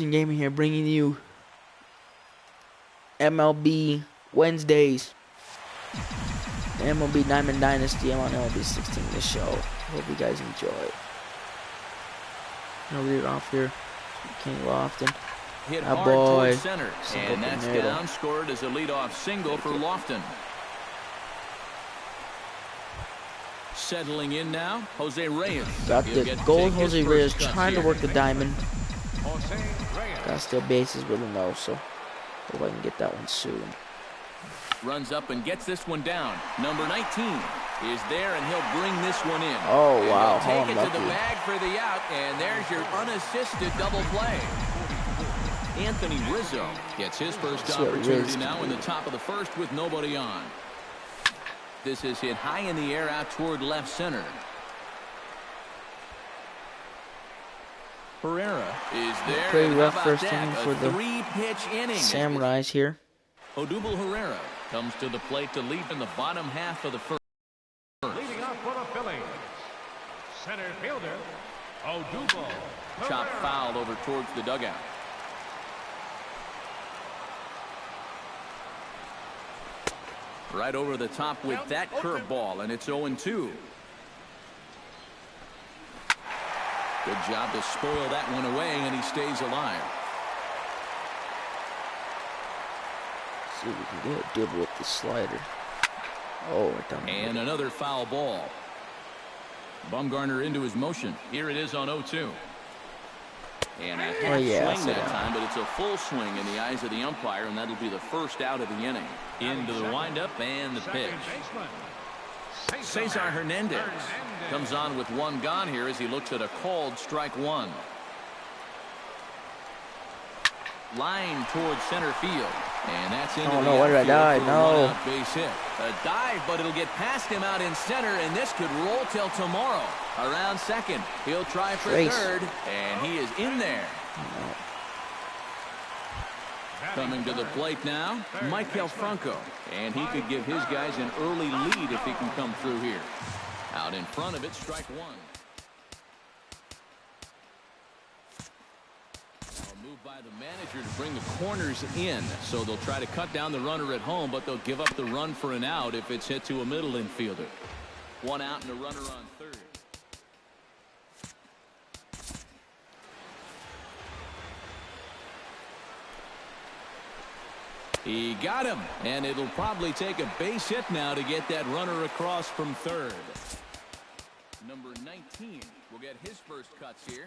Gaming here, bringing you MLB Wednesdays. The MLB Diamond Dynasty. I'm on MLB 16 this show. Hope you guys enjoy. No lead off here. King Lofton. Hit hard towards center, and that's down. Scored as a leadoff single for Lofton. Settling in now, Jose Reyes. Got the gold Jose Reyes trying to work the diamond. Got still bases with him though, so hope I can get that one soon. Runs up and gets this one down. Number 19 is there, and he'll bring this one in. Oh wow! Take it to the bag for the out, and there's your unassisted double play. Anthony Rizzo gets his first opportunity now in the top of the first with nobody on. This is hit high in the air out toward left center. Herrera is there. Pretty rough first inning for the three-pitch inning. Samurais here. Odubel Herrera comes to the plate to lead in the bottom half of the first. Leading off for the Phillies, center fielder Odubel. Chop foul over towards the dugout. Right over the top with that curveball, and it's 0-2. Good job to spoil that one away, and he stays alive. See if we can get a dibble with the slider. Oh, right down. And another foul ball. Bumgarner into his motion. Here it is on 0-2. And a half swing that time, but it's a full swing in the eyes of the umpire, and that'll be the first out of the inning. Into the windup and the pitch. Cesar Hernandez comes on with one gone here as he looks at a called strike one. Line towards center field, and that's into the where did I die? No. Base hit. A dive, but it'll get past him out in center, and this could roll till tomorrow. Around second, he'll try for third, and he is in there. Coming to the plate now, Maikel Franco, and he could give his guys an early lead if he can come through here. Out in front of it, strike one. Moved by the manager to bring the corners in, so they'll try to cut down the runner at home, but they'll give up the run for an out if it's hit to a middle infielder. One out and a runner on third. He got him, and it'll probably take a base hit now to get that runner across from third. Number 19 will get his first cuts here.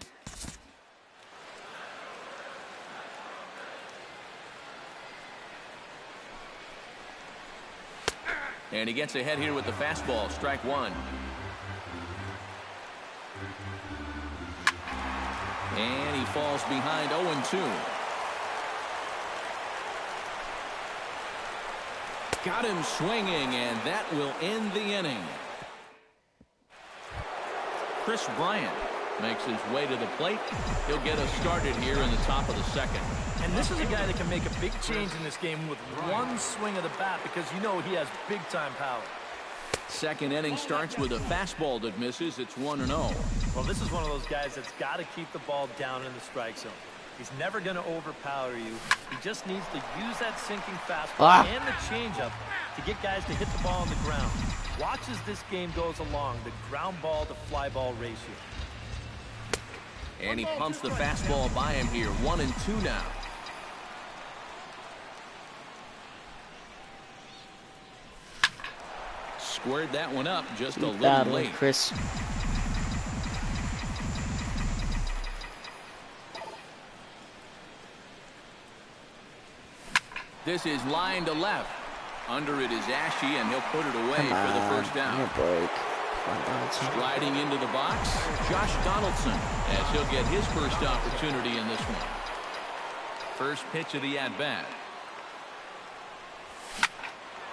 And he gets ahead here with the fastball, strike one. And he falls behind 0-2. Got him swinging, and that will end the inning. Chris Bryant makes his way to the plate. He'll get us started here in the top of the second. And this is a guy that can make a big change in this game with one swing of the bat, because you know he has big-time power. Second inning starts with a fastball that misses. It's 1-0. Well, this is one of those guys that's got to keep the ball down in the strike zone. He's never going to overpower you. He just needs to use that sinking fastball and the changeup to get guys to hit the ball on the ground. Watch as this game goes along, the ground ball to fly ball ratio. And he pumps the fastball by him here. 1-2 now. Squared that one up just a little late. Chris. This is line to left. Under it is Ashe, and he'll put it away for the first down. Sliding into the box, Josh Donaldson, as he'll get his first opportunity in this one. First pitch of the at-bat.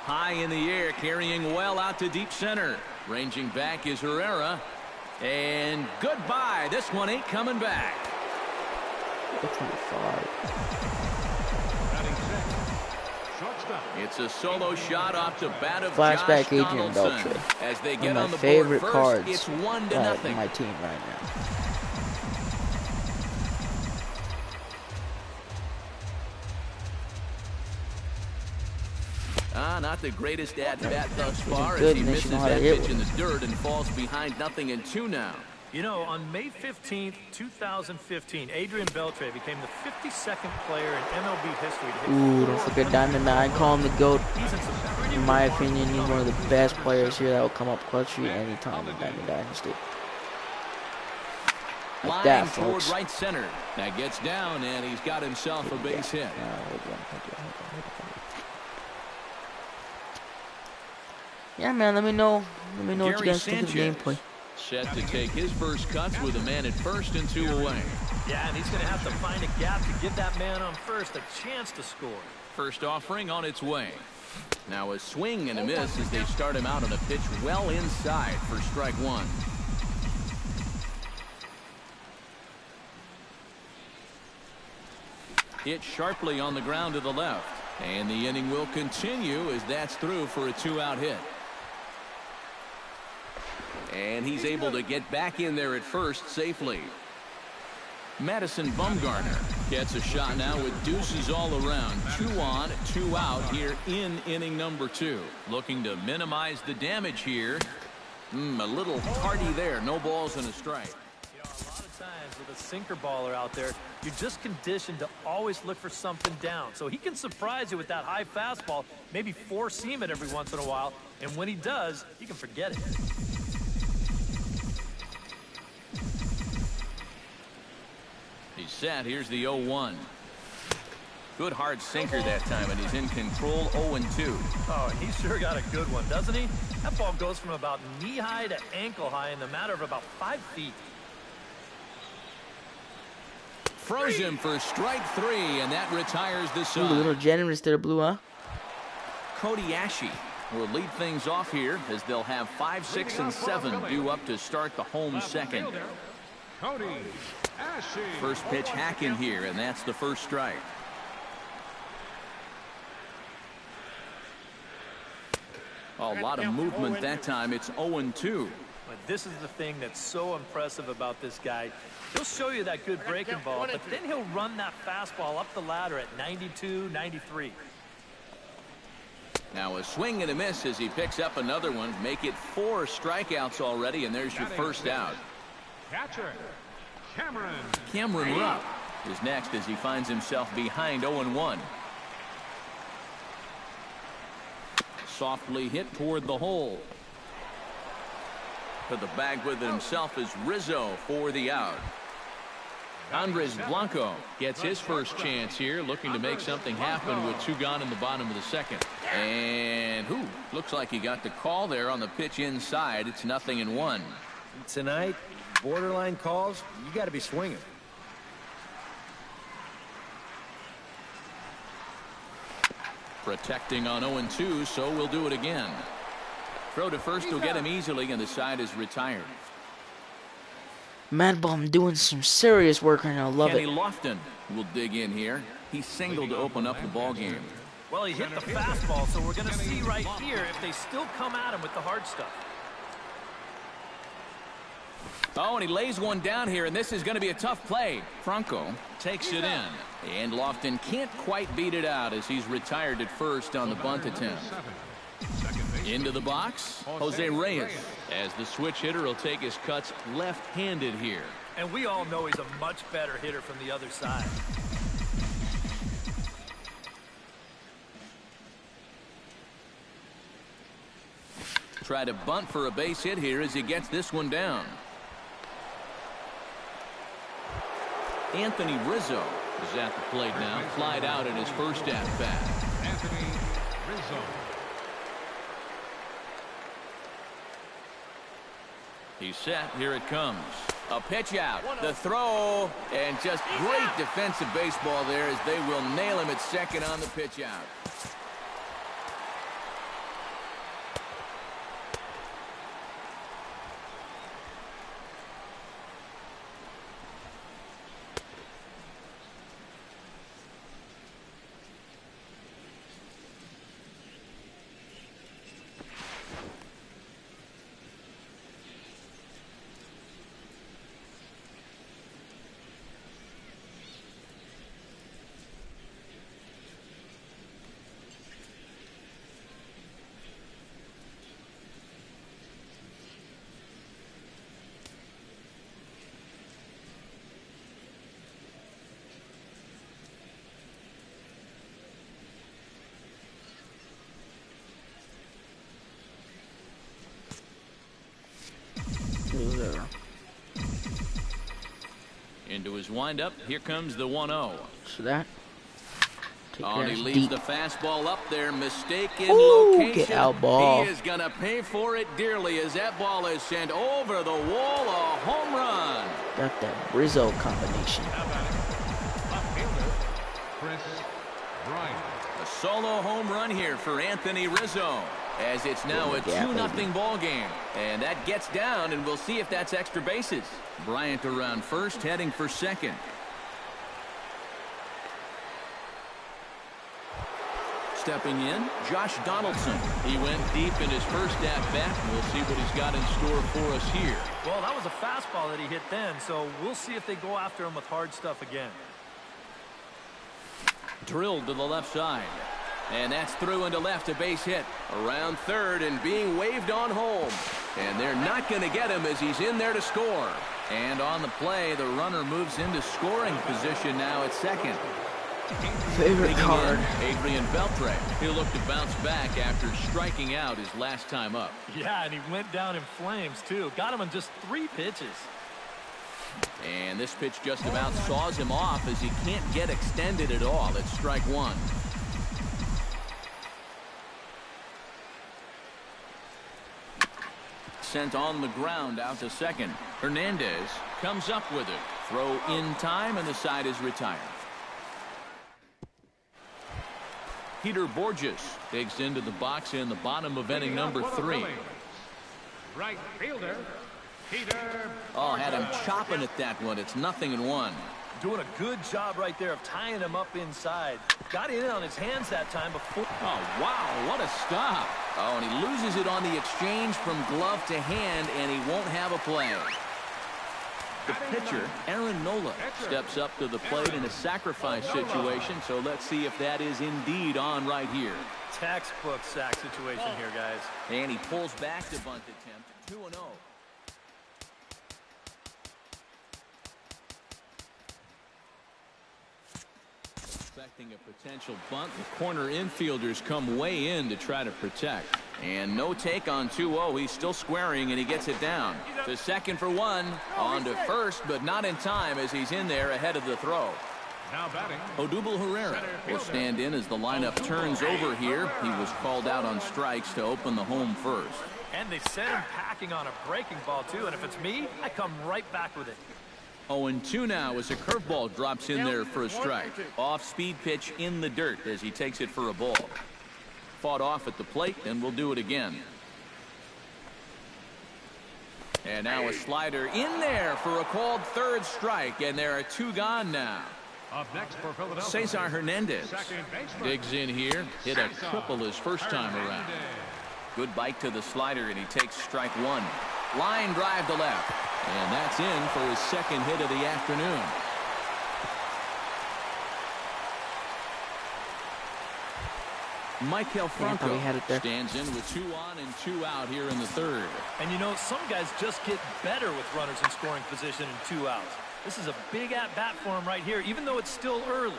High in the air, carrying well out to deep center. Ranging back is Herrera. And goodbye. This one ain't coming back. 25. It's a solo shot off the bat of Flashback Josh Adrian Donaldson. Beltre. As they get One on of the my favorite board cards. first, it's 1-0. My team right now. Not the greatest at-bat thus far good, as he misses how to that hit pitch in with. the dirt and falls behind 0-2 now. You know, on May 15th, 2015, Adrian Beltre became the 52nd player in MLB history to hit Ooh, don't forget Diamond. I call him the GOAT. He's in some pretty In my opinion, he's one of the best players here that will come up clutch for you anytime in Diamond Dynasty. Like Line that, toward folks. right center. That gets down, and he's got himself a base hit. Yeah, man, let me know. Let me know what you Gary guys think of the gameplay. Set to take his first cuts with a man at first and 2 away. Yeah, and he's going to have to find a gap to give that man on first a chance to score. First offering on its way. Now a swing and a miss as they start him out on a pitch well inside for strike 1. Hit sharply on the ground to the left. And the inning will continue as that's through for a 2-out hit. And he's able to get back in there at first safely. Madison Bumgarner gets a shot now with deuces all around. 2 on, 2 out here in inning number 2. Looking to minimize the damage here. A little hardy there. No balls and a strike. You know, a lot of times with a sinker baller out there, you're just conditioned to always look for something down. So he can surprise you with that high fastball, maybe four-seam it every once in a while. And when he does, you can forget it. He's set. Here's the 0-1. Good hard sinker that time, and he's in control. 0-2. Oh, and he sure got a good one, doesn't he? That ball goes from about knee-high to ankle-high in the matter of about 5 feet. Froze him for strike 3, and that retires the Ooh, a side. little generous there, Blue, huh? Cody Ashe will lead things off here as they'll have 5, 6, and 7 due up to start the home second. Cody Ashe. First pitch hacking here, and that's the first strike. A lot of movement that time. It's 0-2. But this is the thing that's so impressive about this guy. He'll show you that good breaking ball, but then he'll run that fastball up the ladder at 92, 93. Now a swing and a miss as he picks up another one. Make it 4 strikeouts already, and there's your first out. Catcher Cameron. Cameron Rupp is next as he finds himself behind 0-1. Softly hit toward the hole. To the bag with it himself is Rizzo for the out. Andres Blanco gets his first chance here, looking to make something happen with 2 gone in the bottom of the second. And looks like he got the call there on the pitch inside. It's 0-1. Tonight, borderline calls, you got to be swinging. Protecting on 0-2, so we'll do it again. Throw to first will get him easily, and the side is retired. Mad Bum doing some serious work right now. Love Kenny it. Lofton will dig in here. He singled to open up the ball game. Well, he hit the fastball, so we're going to see right here if they still come at him with the hard stuff. Oh, and he lays one down here, and this is going to be a tough play. Franco takes it in, and Lofton can't quite beat it out as he's retired at first on the bunt attempt. Into the box, Jose Reyes, as the switch hitter will take his cuts left-handed here. And we all know he's a much better hitter from the other side. Try to bunt for a base hit here as he gets this one down. Anthony Rizzo is at the plate now. Flied out in his first at-bat. Anthony Rizzo. He's set. Here it comes. A pitch out. The throw. And just great defensive baseball there as they will nail him at second on the pitch out. his windup. Here comes the 1-0. So that. Oh, he leaves the fastball up there. Mistaken location. Get out ball. He is going to pay for it dearly as that ball is sent over the wall. A home run. Got that Rizzo combination. Left fielder, Chris Bryant. A solo home run here for Anthony Rizzo, as it's now a 2-0 ball game. And that gets down, and we'll see if that's extra bases. Bryant around first, heading for second. Stepping in, Josh Donaldson. He went deep in his first at-bat. We'll see what he's got in store for us here. Well, that was a fastball that he hit then, so we'll see if they go after him with hard stuff again. Drilled to the left side. And that's through into left, a base hit. Around third and being waved on home. And they're not going to get him as he's in there to score. And on the play, the runner moves into scoring position now at second. Favorite card. Adrian Beltre. He'll look to bounce back after striking out his last time up. Yeah, and he went down in flames, too. Got him in just 3 pitches. And this pitch just about saws him off as he can't get extended at all. It's strike one. Sent on the ground out to second. Hernandez comes up with it. Throw in time, and the side is retired. Peter Borges digs into the box in the bottom of inning number 3. Right fielder, Peter. Oh, had him chopping at that one. It's 0-1. Doing a good job right there of tying him up inside. Got it in on his hands that time before. Oh, wow, what a stop. Oh, and he loses it on the exchange from glove to hand, and he won't have a play. The pitcher, Aaron Nola, steps up to the plate in a sacrifice situation, so let's see if that is indeed on right here. Textbook sack situation here, guys. And he pulls back the bunt attempt, 2-0. Expecting a potential bunt, the corner infielders come way in to try to protect. And no take on 2-0. He's still squaring, and he gets it down. To second for one. On to first, but not in time as he's in there ahead of the throw. Now batting, Odubel Herrera will stand in as the lineup turns over here. He was called out on strikes to open the home first. And they sent him packing on a breaking ball, too. And if it's me, I come right back with it. 0-2 now as a curveball drops in there for a strike. Off-speed pitch in the dirt as he takes it for a ball. Fought off at the plate, and we'll do it again. And now a slider in there for a called third strike, and there are 2 gone now. up next for Philadelphia, Cesar Hernandez digs in here, hit a triple his first time around. Good bite to the slider, and he takes strike one. Line drive to left, and that's in for his second hit of the afternoon. Maikel Franco stands in with 2 on and 2 out here in the third. And you know, some guys just get better with runners in scoring position and 2 outs. This is a big at-bat for him right here, even though it's still early.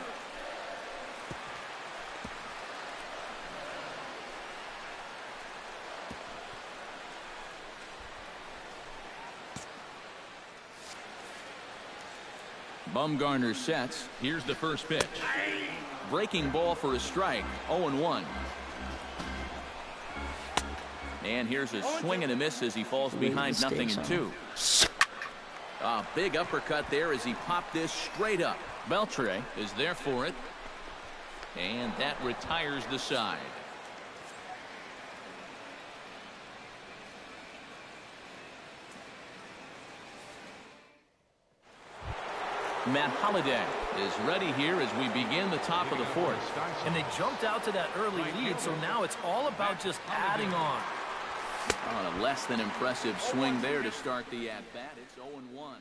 Bumgarner sets. Here's the first pitch. Breaking ball for a strike. 0-1. And here's a swing and a miss as he falls behind 0-2. A big uppercut there as he popped this straight up. Beltre is there for it. And that retires the side. Matt Holliday is ready here as we begin the top of the fourth. And they jumped out to that early lead, so now it's all about just adding on. On a less than impressive swing there to start the at-bat. It's 0-1.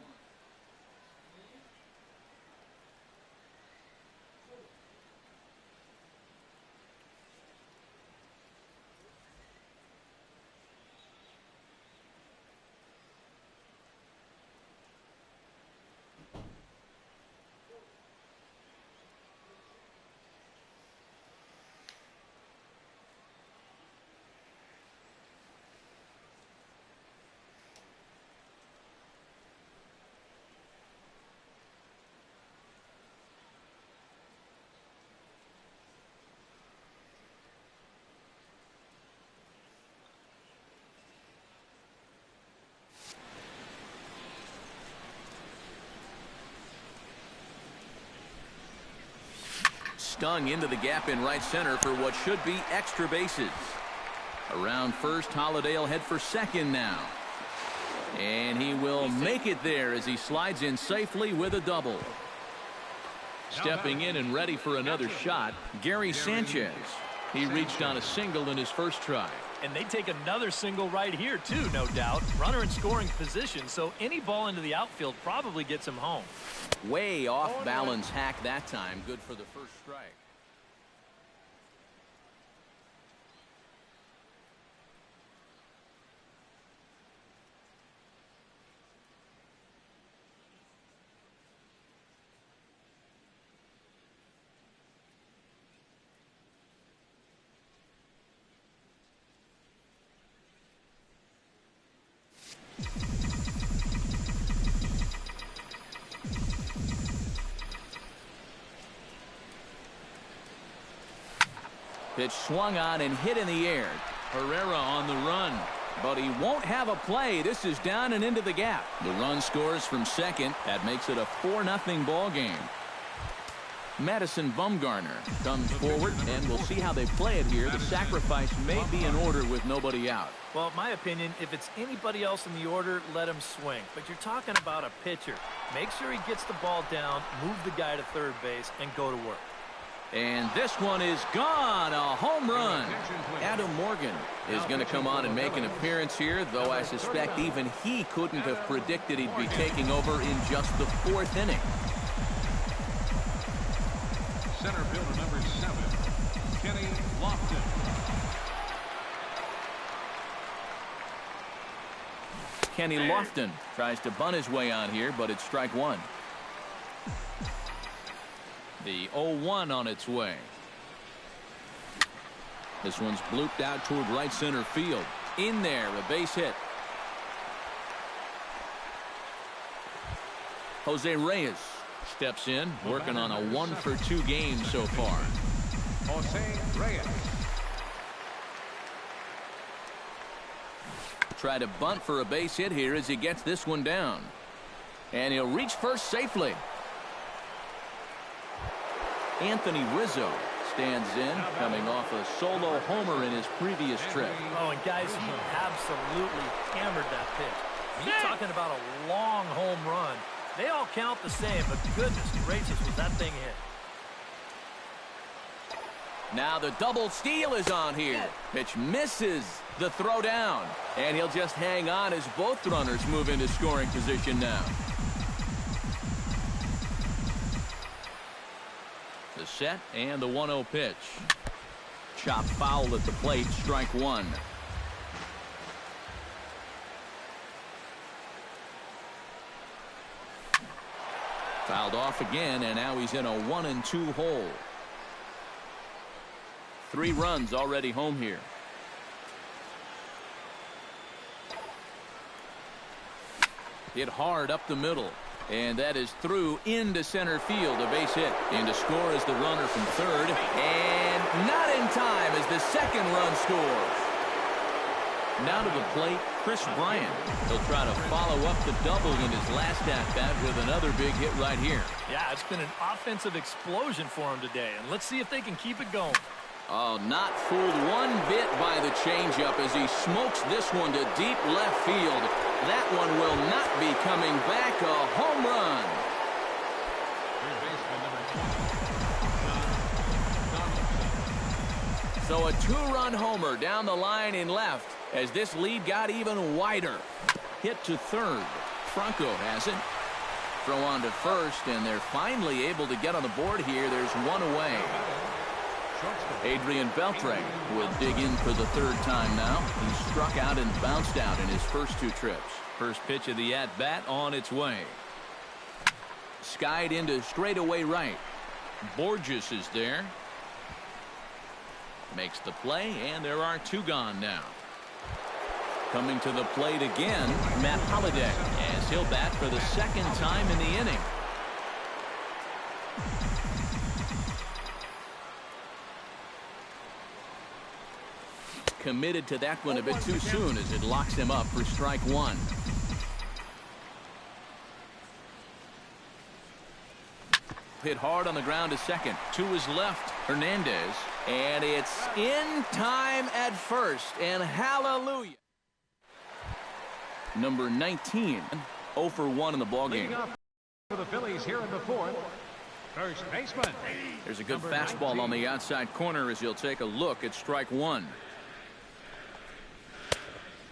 stung into the gap in right center for what should be extra bases. Around first, Holiday will head for second now. And he will make it there as he slides in safely with a double. Stepping in and ready for another shot, Gary Sanchez. He reached on a single in his first try. And they take another single right here, too, no doubt. Runner in scoring position, so any ball into the outfield probably gets him home. Way off balance hack that time. Good for the first strike. Pitch swung on and hit in the air. Herrera on the run, but he won't have a play. This is down and into the gap. The run scores from second. That makes it a 4-0 ball game. Madison Bumgarner comes forward, and we'll see how they play it here. The sacrifice may be in order with nobody out. Well, in my opinion, if it's anybody else in the order, let him swing. But you're talking about a pitcher. Make sure he gets the ball down, move the guy to third base, and go to work. And this one is gone. A home run. Adam Morgan is going to come on and make an appearance here, though I suspect even he couldn't have predicted he'd be taking over in just the 4th inning. Center fielder number 7, Kenny Lofton. Kenny Lofton tries to bunt his way on here, but it's strike one. The 0-1 on its way. This one's blooped out toward right center field. In there, a base hit. Jose Reyes steps in, working on a 1-for-2 game so far. Jose Reyes. Try to bunt for a base hit here as he gets this one down. And he'll reach first safely. Anthony Rizzo stands in, coming off a solo homer in his previous trip. Oh, and guys, he absolutely hammered that pitch. You're talking about a long home run. They all count the same, but goodness gracious, was that thing hit. Now the double steal is on here. Pitch misses the throw down, and he'll just hang on as both runners move into scoring position now. The set and the 1-0 pitch. Chop foul at the plate, strike one. Fouled off again, and now he's in a 1-2 hole. 3 runs already home here. Hit hard up the middle. And that is through into center field, a base hit. In to score is the runner from third. And not in time as the second run scores. Now to the plate, Chris Bryant. He'll try to follow up the double in his last at-bat with another big hit right here. Yeah, it's been an offensive explosion for him today. And let's see if they can keep it going. Oh, not fooled one bit by the changeup as he smokes this one to deep left field. That one will not be coming back. A home run. So a 2-run homer down the line in left as this lead got even wider. Hit to third. Franco has it. Throw on to first, and they're finally able to get on the board here. There's one away. Adrian Beltre will dig in for the 3rd time now. He struck out and bounced out in his first 2 trips. First pitch of the at-bat on its way. Skied into straightaway right. Borges is there. Makes the play, and there are 2 gone now. Coming to the plate again, Matt Holliday, as he'll bat for the 2nd time in the inning. Committed to that one a bit too soon as it locks him up for strike one. hit hard on the ground to second. To his left, Hernandez. And it's in time at first. And hallelujah. Number 19, 0 for 1 in the ballgame. For the Phillies here in the fourth, first baseman. There's a good fastball on the outside corner as he'll take a look at strike one.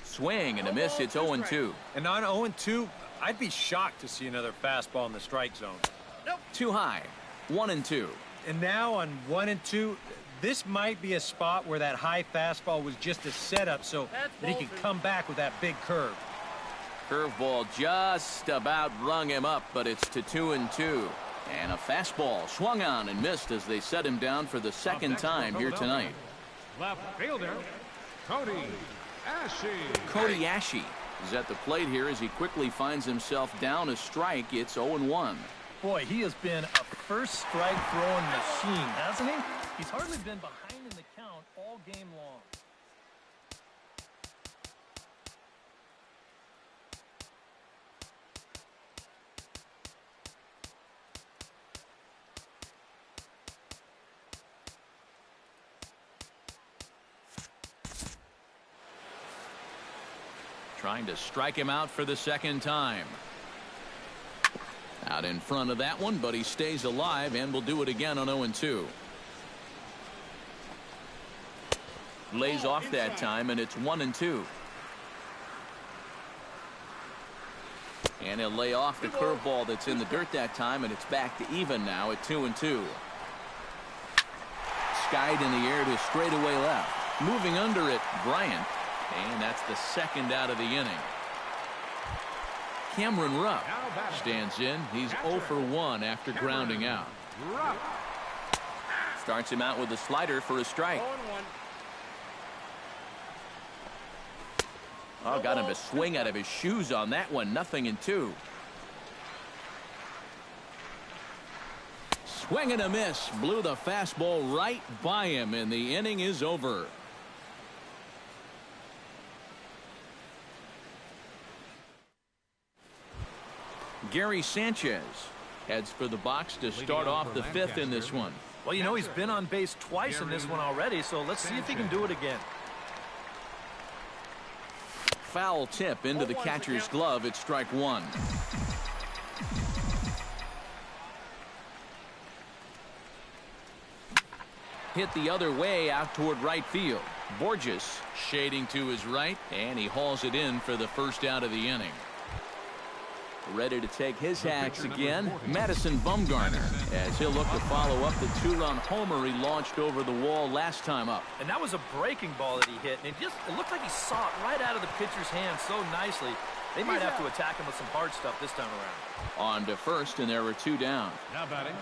Swing and a miss. It's 0-2. And on 0-2, I'd be shocked to see another fastball in the strike zone. Too high. 1-2. And now on 1-2, this might be a spot where that high fastball was just a setup so that he can come back with that big curve. Curveball just about rung him up, but it's to 2-2. And a fastball swung on and missed as they set him down for the second time here tonight. Left fielder, Cody Asche. Cody Asche is at the plate here as he quickly finds himself down a strike. It's 0-1. Boy, he has been a first strike throwing machine, hasn't he? He's hardly been behind in the count all game long. Trying to strike him out for the second time. Out in front of that one, but he stays alive and will do it again on 0-2. Lays off that time, and it's 1-2. And he'll lay off the curveball that's in the dirt that time, and it's back to even now at 2-2. Skied in the air to straightaway left. Moving under it, Bryant. And that's the second out of the inning. Cameron Rupp stands in. He's 0 for 1 after grounding out. Starts him out with a slider for a strike. Oh, got him to swing out of his shoes on that one. 0-2. Swing and a miss. Blew the fastball right by him, and the inning is over. Gary Sanchez heads for the box to start off the fifth in this one. Well, you know, he's been on base twice in this one already, so let's see if he can do it again. Foul tip into the catcher's glove. It's strike one. Hit the other way out toward right field. Borges shading to his right, and he hauls it in for the first out of the inning. Ready to take his hacks again, Madison Bumgarner, as he'll look to follow up the two-run homer he launched over the wall last time up. And that was a breaking ball that he hit, and it looked like he saw it right out of the pitcher's hand so nicely. They might have to attack him with some hard stuff this time around. On to first, and there were two down. Now batting,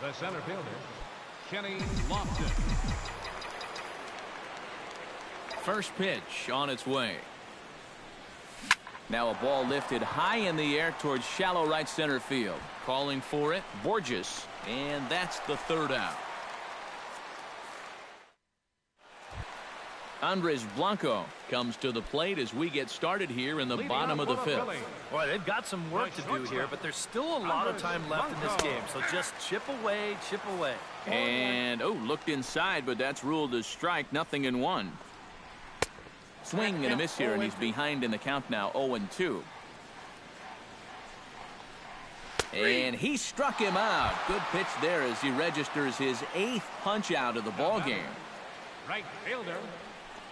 the center fielder, Kenny Lofton. First pitch on its way. Now a ball lifted high in the air towards shallow right center field. Calling for it, Borges, and that's the third out. Andres Blanco comes to the plate as we get started here in the bottom of the fifth. Boy, they've got some work to do here, but there's still a lot of time left in this game, so just chip away, chip away. And, oh, looked inside, but that's ruled as strike, 0-1. Swing and a miss here, and he's behind in the count now, 0-2. And he struck him out. Good pitch there as he registers his 8th punch out of the ball game. Right fielder,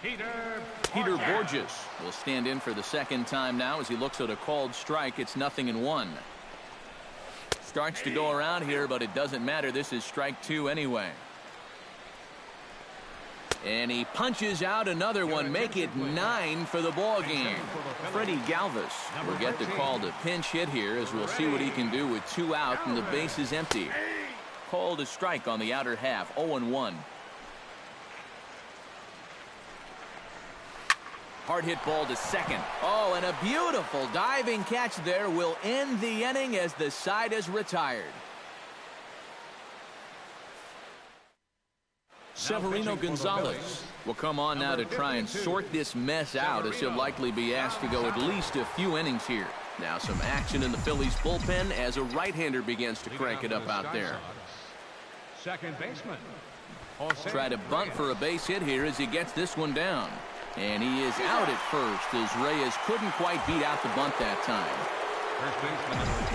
Peter Borges will stand in for the second time now as he looks at a called strike. It's 0-1. Starts to go around here, but it doesn't matter. This is strike two anyway. And he punches out another one, make it 9 for the ball game. Freddie Galvis will get the call to pinch hit here as we'll see what he can do with 2 out and the base is empty. Called a strike on the outer half, 0-1. Hard hit ball to second. Oh, and a beautiful diving catch there will end the inning as the side is retired. Severino Gonzalez will come on now to try and sort this mess out as he'll likely be asked to go at least a few innings here. Now some action in the Phillies bullpen as a right-hander begins to crank it up out there. Second baseman. Try to bunt for a base hit here as he gets this one down. And he is out at first as Reyes couldn't quite beat out the bunt that time.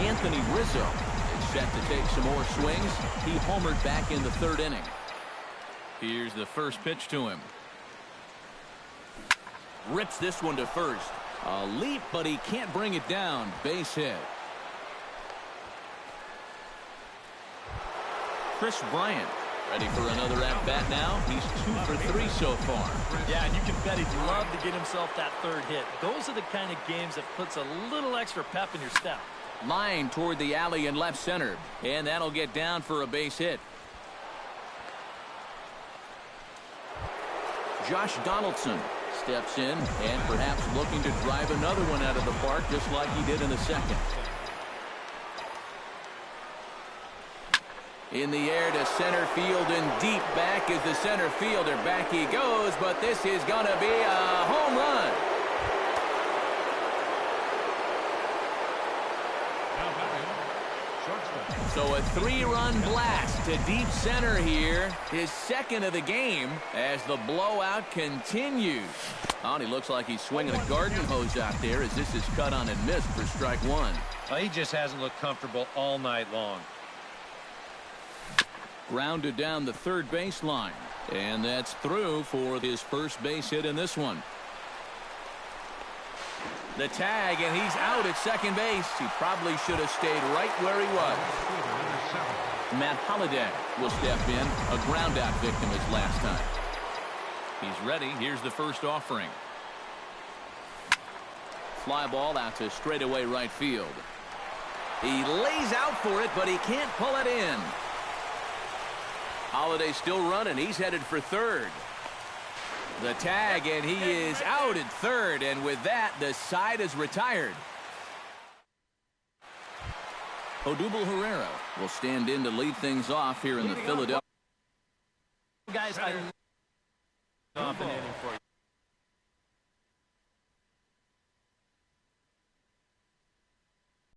Anthony Rizzo is set to take some more swings. He homered back in the third inning. Here's the first pitch to him. Rips this one to first. A leap, but he can't bring it down. Base hit. Chris Bryant ready for another at-bat now. He's 2 for 3 so far. Yeah, and you can bet he'd love to get himself that third hit. Those are the kind of games that puts a little extra pep in your step. Line toward the alley in left center, and that'll get down for a base hit. Josh Donaldson steps in and perhaps looking to drive another one out of the park just like he did in the second. In the air to center field and deep back is the center fielder. Back he goes, but this is going to be a home run. So a 3-run blast to deep center here. His second of the game as the blowout continues. Oh, and he looks like he's swinging a garden hose out there as this is cut on and missed for strike one. Well, he just hasn't looked comfortable all night long. Grounded down the third baseline. And that's through for his first base hit in this one. The tag, and he's out at second base. He probably should have stayed right where he was. Matt Holliday will step in. A ground-out victim his last time. He's ready. Here's the first offering. Fly ball out to straightaway right field. He lays out for it, but he can't pull it in. Holliday still running. He's headed for third. The tag, and he is out at third, and with that, the side is retired. Odubel Herrera will stand in to lead things off here in the Philadelphia. Guys, I off an inning for you.